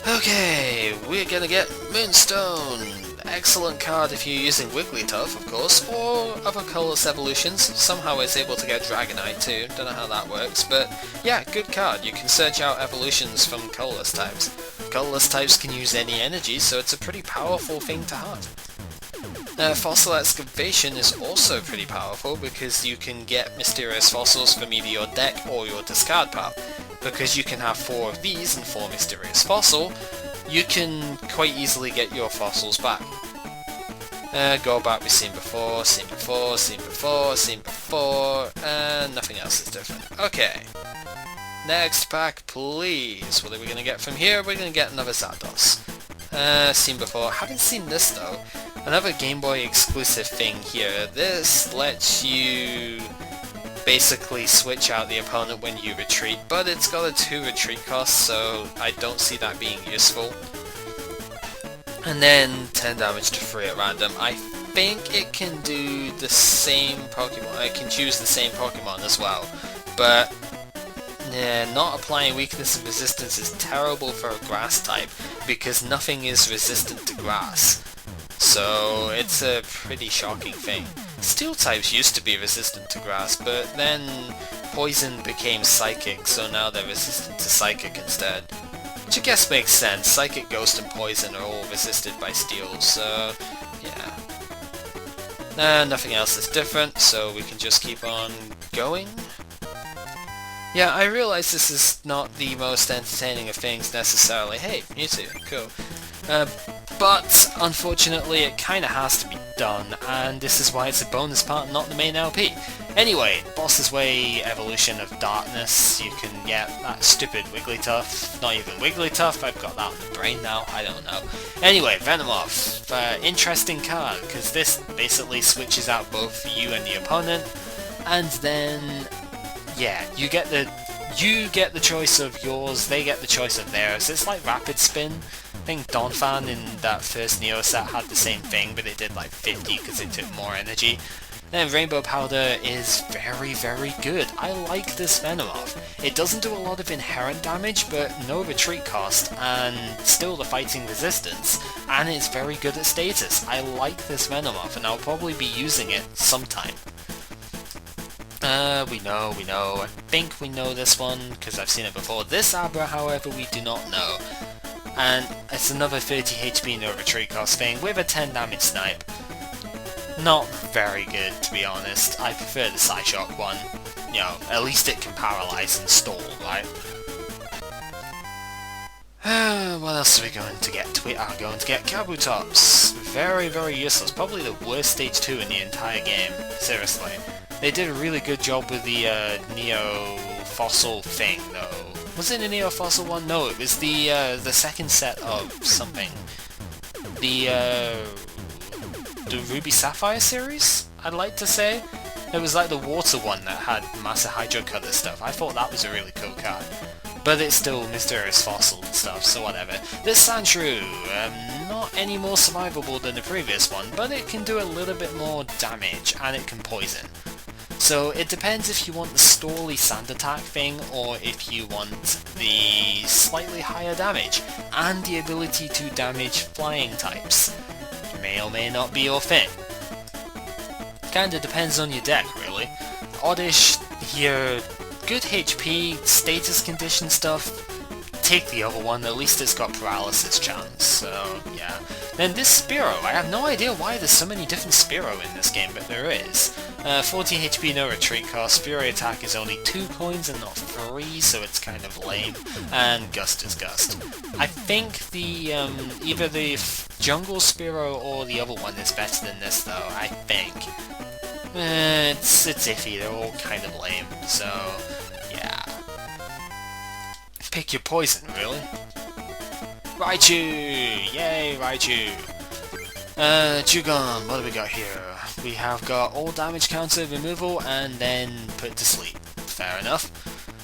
Okay, we're gonna get Moonstone. Excellent card if you're using Wigglytuff, of course, or other colorless evolutions. Somehow it's able to get Dragonite too, don't know how that works, but yeah, good card. You can search out evolutions from colorless types. Colorless types can use any energy, so it's a pretty powerful thing to have. Fossil Excavation is also pretty powerful because you can get mysterious fossils from either your deck or your discard pile. Because you can have 4 of these and 4 mysterious fossil, you can quite easily get your fossils back. Golbat we've seen before, and nothing else is different. Okay. Next pack, please. What are we going to get from here? We're going to get another Zapdos. Seen before. Haven't seen this though. Another Game Boy exclusive thing here. This lets you basically switch out the opponent when you retreat, but it's got a 2 retreat cost, so I don't see that being useful. And then 10 damage to free at random. I think it can do the same Pokemon, it can choose the same Pokemon as well, but yeah, not applying weakness and resistance is terrible for a grass type, because nothing is resistant to grass. So it's a pretty shocking thing. Steel types used to be resistant to grass, but then poison became psychic, so now they're resistant to psychic instead. Which I guess makes sense. Psychic, ghost, and poison are all resisted by steel, so yeah. Nothing else is different, so we can just keep on going. Yeah, I realize this is not the most entertaining of things necessarily. Hey, Mewtwo, cool. But unfortunately it kinda has to be done. done, and this is why it's a bonus part, not the main LP. Anyway, Boss's Way evolution of darkness, you can get that stupid Wigglytuff, not even Wigglytuff, I've got that on the brain now, I don't know. Anyway, Venomoth, interesting card, because this basically switches out both you and the opponent, and then, yeah, you get the choice of yours, they get the choice of theirs. It's like Rapid Spin. I think Donphan in that first Neo set had the same thing, but it did like 50 because it took more energy. Then Rainbow Powder is very, very good. I like this Venomoth. It doesn't do a lot of inherent damage, but no retreat cost, and still the fighting resistance, and it's very good at status. I like this Venomoth, and I'll probably be using it sometime. We know, I think we know this one, because I've seen it before. This Abra, however, we do not know. And it's another 30 HP no retreat cost thing, with a 10 damage snipe. Not very good, to be honest. I prefer the Psyshock one. You know, at least it can paralyze and stall, right? What else are we going to get? We are going to get Kabutops. Very, very useless. Probably the worst stage 2 in the entire game. Seriously. They did a really good job with the Neo Fossil thing, though. Was it a Neo Fossil one? No, it was the second set of something. The Ruby Sapphire series, I'd like to say. It was like the water one that had Master Hydro Cutter stuff. I thought that was a really cool card. But it's still Mysterious Fossil and stuff, so whatever. This Sandshrew, not any more survivable than the previous one, but it can do a little bit more damage, and it can poison. So it depends if you want the Stally Sand Attack thing, or if you want the slightly higher damage, and the ability to damage flying types. May or may not be your thing. Kinda depends on your deck, really. Oddish, here, good HP, status condition stuff. Take the other one, at least it's got paralysis chance, so yeah. Then this Spearow, I have no idea why there's so many different Spearow in this game, but there is. 40 HP no retreat cost, Fury attack is only 2 coins and not 3, so it's kind of lame, and Gust is Gust. I think the, either the Jungle Spearow or the other one is better than this though, I think. It's iffy, they're all kind of lame, so yeah. Pick your poison, really. Raichu! Yay, Raichu! Jugon, what do we got here? We have got all damage counter removal and then put to sleep. Fair enough.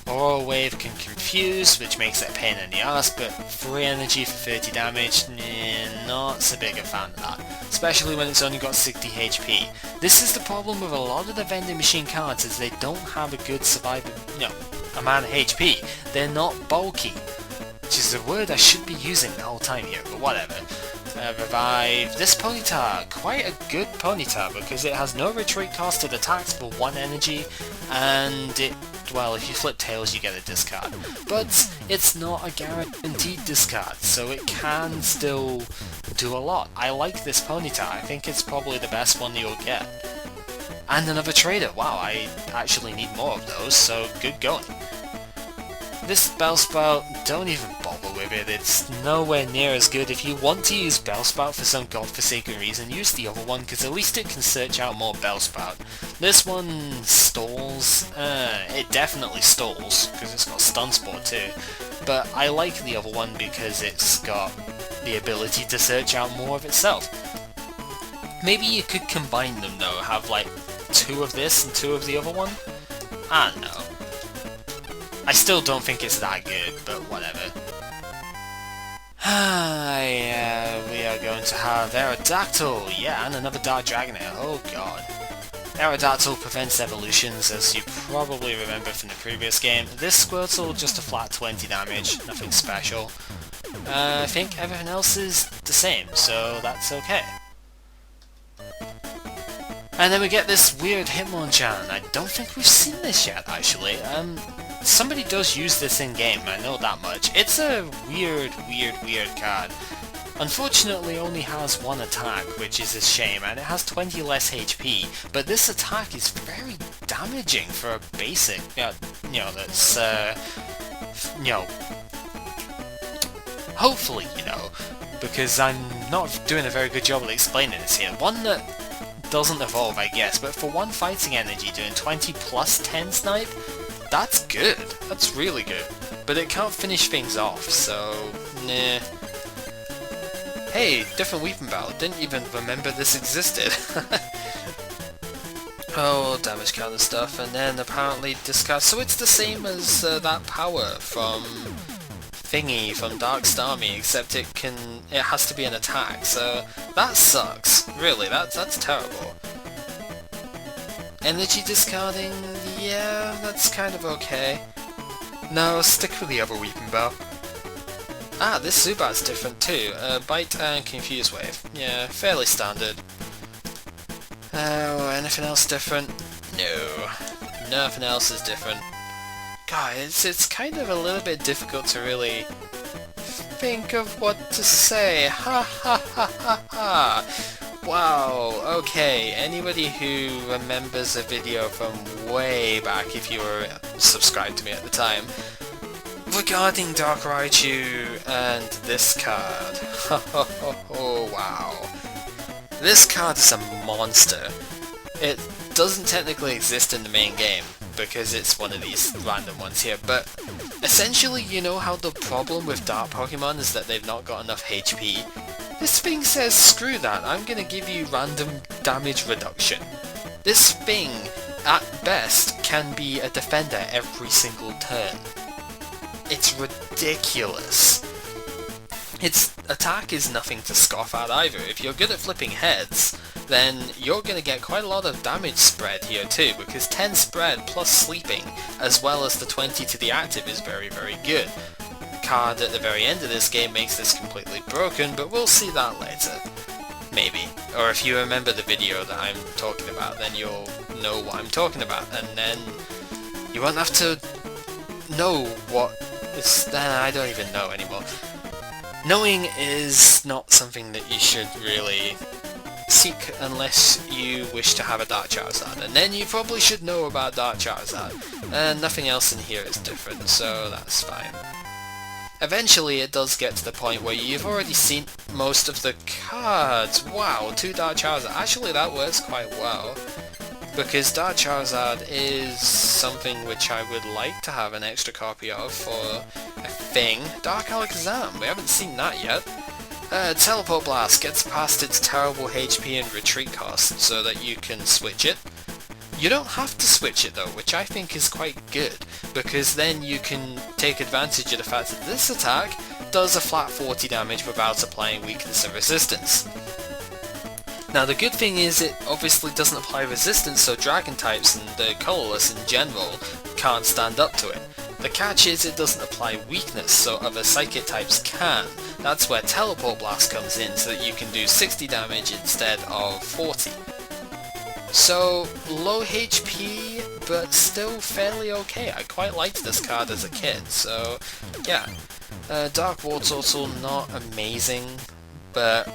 Auroral Wave can confuse, which makes it a pain in the ass, but free energy for 30 damage, not so big a fan of that. Especially when it's only got 60 HP. This is the problem with a lot of the vending machine cards, is they don't have a good survival, amount of HP. They're not bulky, which is a word I should be using the whole time here, but whatever. Revive this Ponyta, quite a good Ponyta because it has no retreat cost, it attacks for 1 energy, and it, well, if you flip tails you get a discard. But it's not a guaranteed discard, so it can still do a lot. I like this Ponyta, I think it's probably the best one you'll get. And another trader, wow, I actually need more of those, so good going. This Bellsprout, don't even bother with it, it's nowhere near as good. If you want to use Bellsprout for some godforsaken reason, use the other one, because at least it can search out more Bellsprout. This one stalls, it definitely stalls, because it's got Stun Spore too, but I like the other one because it's got the ability to search out more of itself. Maybe you could combine them though, have like 2 of this and 2 of the other one? I don't know. I still don't think it's that good, but whatever. Yeah, we are going to have Aerodactyl, yeah, and another Dark Dragonair, oh god. Aerodactyl prevents evolutions, as you probably remember from the previous game. This Squirtle, just a flat 20 damage, nothing special. I think everything else is the same, so that's okay. And then we get this weird Hitmonchan. I don't think we've seen this yet, actually. Somebody does use this in-game, I know that much. It's a weird card. Unfortunately, only has 1 attack, which is a shame, and it has 20 less HP, but this attack is very damaging for a basic, that's, hopefully, because I'm not doing a very good job of explaining this here. One that doesn't evolve, I guess, but for one fighting energy doing 20 plus 10 snipe, that's good. That's really good. But it can't finish things off, so nah. Hey, different weapon battle. Didn't even remember this existed. Oh, damage counter stuff, and then apparently discard. So it's the same as that power from thingy from Dark Starmie, except it has to be an attack. So that sucks. Really, that's terrible. Energy discarding, yeah, that's kind of okay. No, stick with the other weapon bow. Ah, this Zubat's different too. Bite and Confuse Wave. Yeah, fairly standard. Oh, anything else different? No. Nothing else is different. God, it's kind of a little bit difficult to really think of what to say. Ha ha ha ha ha! Wow, okay, anybody who remembers a video from way back, if you were subscribed to me at the time, regarding Dark Raichu and this card. Oh wow. This card is a monster. It doesn't technically exist in the main game, because it's one of these random ones here, but essentially you know how the problem with Dark Pokemon is that they've not got enough HP? This thing says, screw that, I'm gonna give you random damage reduction. This thing, at best, can be a defender every single turn. It's ridiculous. Its attack is nothing to scoff at either. If you're good at flipping heads, then you're going to get quite a lot of damage spread here too, because 10 spread plus sleeping, as well as the 20 to the active is very, very good. Card at the very end of this game makes this completely broken, but we'll see that later. Maybe. Or if you remember the video that I'm talking about, then you'll know what I'm talking about, and then you won't have to know what it's... I don't even know anymore. Knowing is not something that you should really seek unless you wish to have a Dark Charizard, and then you probably should know about Dark Charizard, and nothing else in here is different, so that's fine. Eventually it does get to the point where you've already seen most of the cards. Wow, 2 Dark Charizard. Actually that works quite well, because Dark Charizard is something which I would like to have an extra copy of for a thing. Dark Alakazam, we haven't seen that yet. Teleport Blast gets past its terrible HP and retreat cost so that you can switch it. You don't have to switch it though, which I think is quite good, because then you can take advantage of the fact that this attack does a flat 40 damage without applying weakness and resistance. Now the good thing is it obviously doesn't apply resistance, so dragon types and the colourless in general can't stand up to it. The catch is it doesn't apply weakness, so other psychic types can. That's where Teleport Blast comes in, so that you can do 60 damage instead of 40. So, low HP, but still fairly okay. I quite liked this card as a kid, so yeah. Dark War Turtle, not amazing, but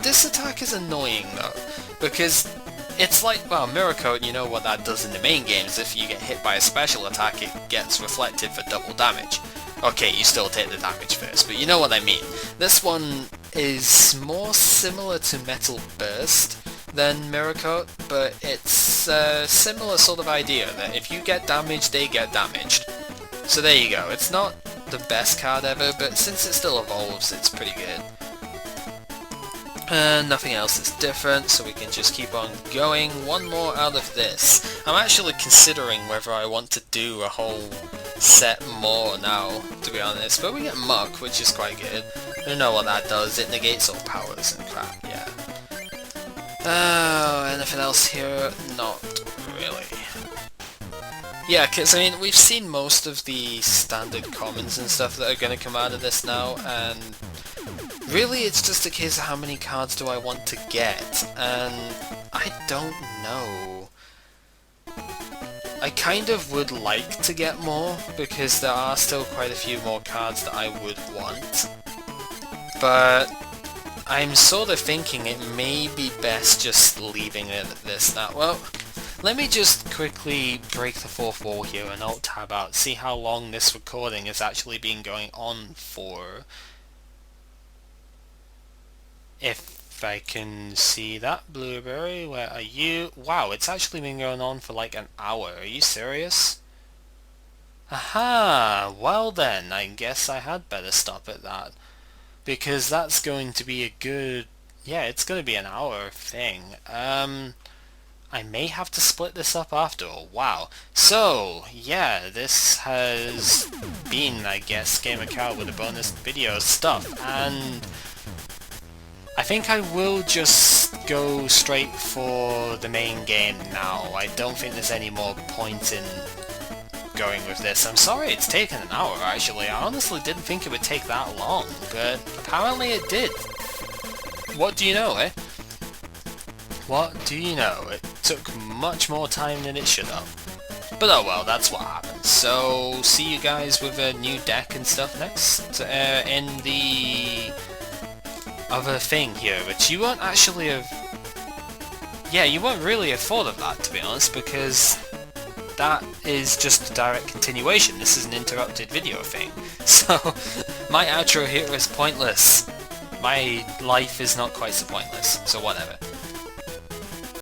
this attack is annoying though, because it's like, well, Mirror Coat, you know what that does in the main games. If you get hit by a special attack, it gets reflected for double damage. Okay, you still take the damage first, but you know what I mean. This one is more similar to Metal Burst than Mirror Coat, but it's a similar sort of idea, that if you get damaged, they get damaged. So there you go. It's not the best card ever, but since it still evolves, it's pretty good. Nothing else is different, so we can just keep on going. One more out of this. I'm actually considering whether I want to do a whole set more now, to be honest, but we get Muck, which is quite good. I don't know what that does. It negates all powers and crap, yeah. Anything else here? Not really. Yeah, because I mean, we've seen most of the standard commons and stuff that are going to come out of this now, and really it's just a case of how many cards do I want to get, and I don't know. I kind of would like to get more, because there are still quite a few more cards that I would want, but I'm sort of thinking it may be best just leaving it at this now. Well, let me just quickly break the fourth wall here and alt tab out, see how long this recording has actually been going on for. If if I can see that. Blueberry, where are you? Wow, it's actually been going on for like an hour. Are you serious? Aha! Well then, I guess I had better stop at that. Because that's going to be a good... Yeah, it's going to be an hour thing. I may have to split this up after all. Wow. So, yeah, this has been, I guess, Gamer Cow with a bonus video stuff, and I think I will just go straight for the main game now. I don't think there's any more point in going with this. I'm sorry it's taken an hour, actually. I honestly didn't think it would take that long, but apparently it did. What do you know, eh? What do you know? It took much more time than it should have. But oh well, that's what happens. So, see you guys with a new deck and stuff next in the other thing here, which you won't actually have... Yeah, you won't really have thought of that, to be honest, because that is just a direct continuation. This is an interrupted video thing. So, my outro here is pointless. My life is not quite so pointless, so whatever.